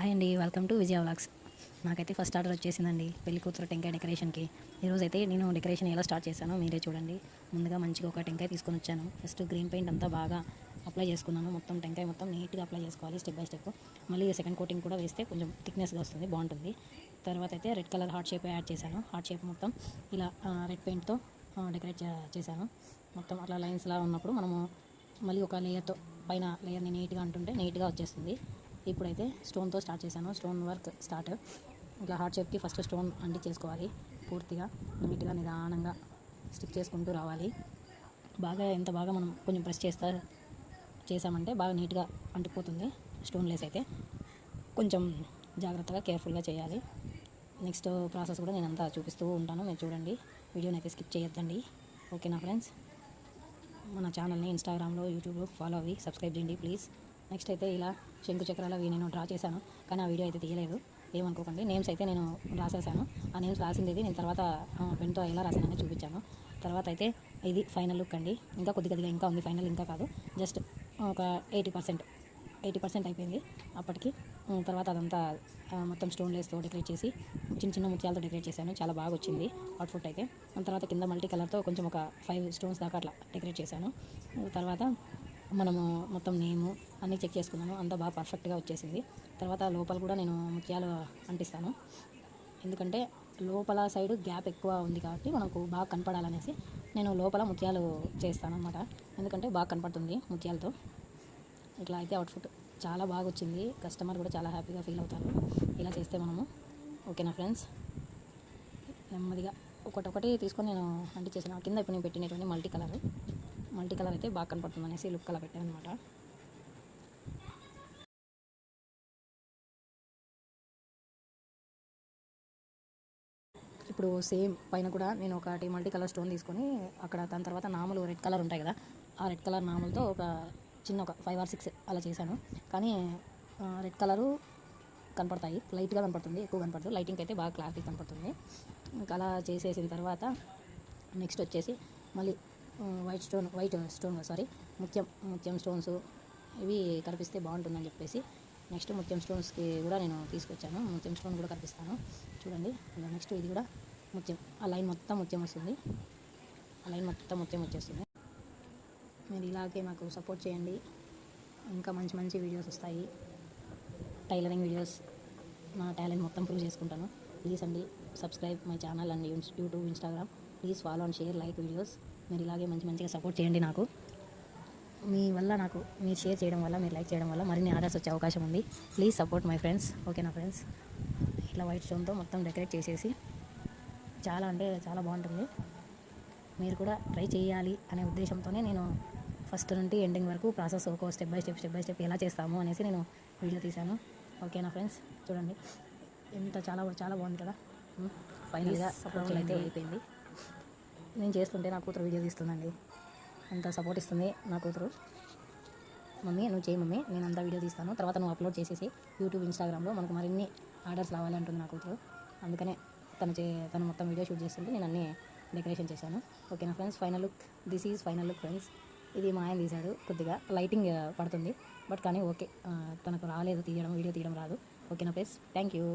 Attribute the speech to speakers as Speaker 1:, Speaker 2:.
Speaker 1: Hi అండి, welcome to Vijaya vlogs. నాకైతే first order వచ్చేసిందండి పెళ్లి కూతురు టెంకాయ డెకరేషన్కి. ఈరోజైతే నేను డెకరేషన్ ఎలా స్టార్ట్ చేశానో మీరే చూడండి. ముందుగా మంచిగా ఒక టెంకాయ తీసుకొని వచ్చాను. ఫస్ట్ గ్రీన్ పెయింట్ అంతా బాగా అప్లై చేసుకున్నాను. మొత్తం టెంకాయ మొత్తం నీట్గా అప్లై చేసుకోవాలి స్టెప్ బై స్టెప్. మళ్ళీ సెకండ్ కోటింగ్ కూడా వేస్తే కొంచెం థిక్నెస్గా వస్తుంది, బాగుంటుంది. తర్వాత అయితే red colour heart shape add చేశాను. హార్ట్ షేప్ మొత్తం ఇలా రెడ్ పెయింట్తో డెకరేట్ చేశాను. మొత్తం అట్లా లైన్స్లా ఉన్నప్పుడు మనము మళ్ళీ ఒక లేయర్తో పైన లేయర్ని నీట్గా అంటుంటే నీట్గా వచ్చేస్తుంది. ఇప్పుడైతే స్టోన్తో స్టార్ట్ చేశాను. Stone work start. ఇట్లా హార్ట్ షేప్కి ఫస్ట్ స్టోన్ చేసుకోవాలి. పూర్తిగా నీట్గా నిదానంగా స్టిక్ చేసుకుంటూ రావాలి. బాగా ఎంత బాగా మనం కొంచెం ప్రెస్ చేసామంటే బాగా నీట్గా అంటుకుపోతుంది. స్టోన్ లేస్ అయితే కొంచెం జాగ్రత్తగా కేర్ఫుల్గా చేయాలి. నెక్స్ట్ ప్రాసెస్ కూడా నేను అంతా చూపిస్తూ ఉంటాను, మీరు చూడండి. వీడియోని అయితే స్కిప్ చేయొద్దండి, ఓకేనా ఫ్రెండ్స్. మన ఛానల్ని ఇన్స్టాగ్రామ్లో, యూట్యూబ్లో ఫాలో అవి సబ్స్క్రైబ్ చేయండి ప్లీజ్. నెక్స్ట్ అయితే ఇలా శంకు చక్రాలు అవి నేను డ్రా చేశాను, కానీ ఆ వీడియో అయితే తీయలేదు, ఏమనుకోకండి. నేమ్స్ అయితే నేను రాసేసాను. ఆ నేమ్స్ రాసింది నేను తర్వాత పెన్తో ఎలా రాసానని చూపించాను. తర్వాత అయితే ఇది ఫైనల్ లుక్ అండి. ఇంకా కొద్దిగా ఇంకా ఉంది, ఫైనల్ ఇంకా కాదు, జస్ట్ ఒక 80% అయిపోయింది అప్పటికి. తర్వాత అదంతా మొత్తం స్టోన్ లేస్తో డెకరేట్ చేసి చిన్న చిన్న ముత్యాలతో డెకరేట్ చేశాను. చాలా బాగా వచ్చింది అవుట్ఫుట్ అయితే. తర్వాత కింద మల్టీ కలర్తో కొంచెం ఒక 5 స్టోన్స్ దాకా అట్లా డెకరేట్ చేశాను. తర్వాత మనము మొత్తం నేము అన్నీ చెక్ చేసుకున్నాను, అంతా బాగా పర్ఫెక్ట్గా వచ్చేసింది. తర్వాత లోపల కూడా నేను ముత్యాలు అంటిస్తాను, ఎందుకంటే లోపల సైడ్ గ్యాప్ ఎక్కువ ఉంది కాబట్టి మనకు బాగా కనపడాలనేసి నేను లోపల ముత్యాలు చేస్తాను అనమాట, ఎందుకంటే బాగా కనపడుతుంది ముత్యాలతో. ఇట్లా అయితే అవుట్ఫుట్ చాలా బాగా వచ్చింది. కస్టమర్ కూడా చాలా హ్యాపీగా ఫీల్ అవుతారు ఇలా చేస్తే మనము, ఓకేనా ఫ్రెండ్స్. నెమ్మదిగా ఒకటి తీసుకొని నేను అంటించేసాను. కింద ఇప్పుడు నేను పెట్టినటువంటి మల్టీ కలర్ అయితే బాగా కనపడుతుంది అనేసి లుక్ అలా పెట్టాను అనమాట. ఇప్పుడు సేమ్ పైన కూడా నేను ఒకటి మల్టీ కలర్ స్టోన్ తీసుకొని అక్కడ దాని తర్వాత నాములు రెడ్ కలర్ ఉంటాయి కదా, ఆ రెడ్ కలర్ నాములతో ఒక చిన్న ఒక 5 or 6 అలా చేశాను. కానీ రెడ్ కలరు కనపడతాయి, లైట్గా కనపడుతుంది, ఎక్కువ కనపడదు. లైటింగ్ అయితే బాగా క్లారిటీ కనపడుతుంది. ఇంకా అలా చేసేసిన తర్వాత నెక్స్ట్ వచ్చేసి మళ్ళీ ముత్యం స్టోన్స్ ఇవి కనిపిస్తే బాగుంటుందని చెప్పేసి నెక్స్ట్ ముత్యం స్టోన్స్కి కూడా నేను తీసుకొచ్చాను. ముత్యం స్టోన్ కూడా కనిపిస్తాను చూడండి. నెక్స్ట్ ఇది కూడా ముత్యం, ఆ లైన్ మొత్తం ముత్యం వస్తుంది, ఆ లైన్ మొత్తం ముత్యం వచ్చేస్తుంది. మీరు ఇలాగే మాకు సపోర్ట్ చేయండి, ఇంకా మంచి మంచి వీడియోస్ వస్తాయి. టైలరింగ్ వీడియోస్, నా టాలెంట్ మొత్తం ప్రూవ్ చేసుకుంటాను. ప్లీజ్ అండి subscribe my channel and YouTube, Instagram. Please follow and share, like videos. మీరు ఇలాగే మంచిగా సపోర్ట్ చేయండి నాకు. మీ వల్ల నాకు మీరు షేర్ చేయడం వల్ల, మీరు లైక్ చేయడం వల్ల మరిన్ని ఆర్డర్స్ వచ్చే అవకాశం ఉంది. ప్లీజ్ సపోర్ట్ మై ఫ్రెండ్స్, ఓకేనా ఫ్రెండ్స్. ఇట్లా వైట్ స్టోన్తో మొత్తం డెకరేట్ చేసేసి చాలా అంటే చాలా బాగుంటుంది. మీరు కూడా ట్రై చేయాలి అనే ఉద్దేశంతోనే నేను ఫస్ట్ నుండి ఎండింగ్ వరకు ప్రాసెస్ ఒక స్టెప్ బై స్టెప్ ఎలా చేస్తాము అనేసి నేను వీడియో తీశాను, ఓకేనా ఫ్రెండ్స్. చూడండి ఎంత చాలా బాగుంది కదా. ఫైనల్గా అప్రోచ్ అయితే అయిపోయింది. నేను చేస్తుంటే నా కూతురు వీడియో తీస్తుందండి, ఎంత సపోర్ట్ ఇస్తుంది నా కూతురు. మమ్మీ నువ్వు చేయి మమ్మీ, నేను అంతా వీడియో తీస్తాను, తర్వాత నువ్వు అప్లోడ్ చేసేసి యూట్యూబ్, ఇన్స్టాగ్రామ్లో మనకు మరిన్ని ఆర్డర్స్ రావాలి అంటుంది నా కూతురు. అందుకనే తను మొత్తం వీడియో షూట్ చేస్తుంటే నేను అన్నీ డెకరేషన్ చేశాను, ఓకేనా friends. This is final look friends. ఇది మా ఆయన తీశాడు, కొద్దిగా లైటింగ్ పడుతుంది బట్ కానీ ఓకే, తనకు రాలేదు వీడియో తీయడం రాదు, ఓకేనా ఫ్రెండ్స్. Thank you.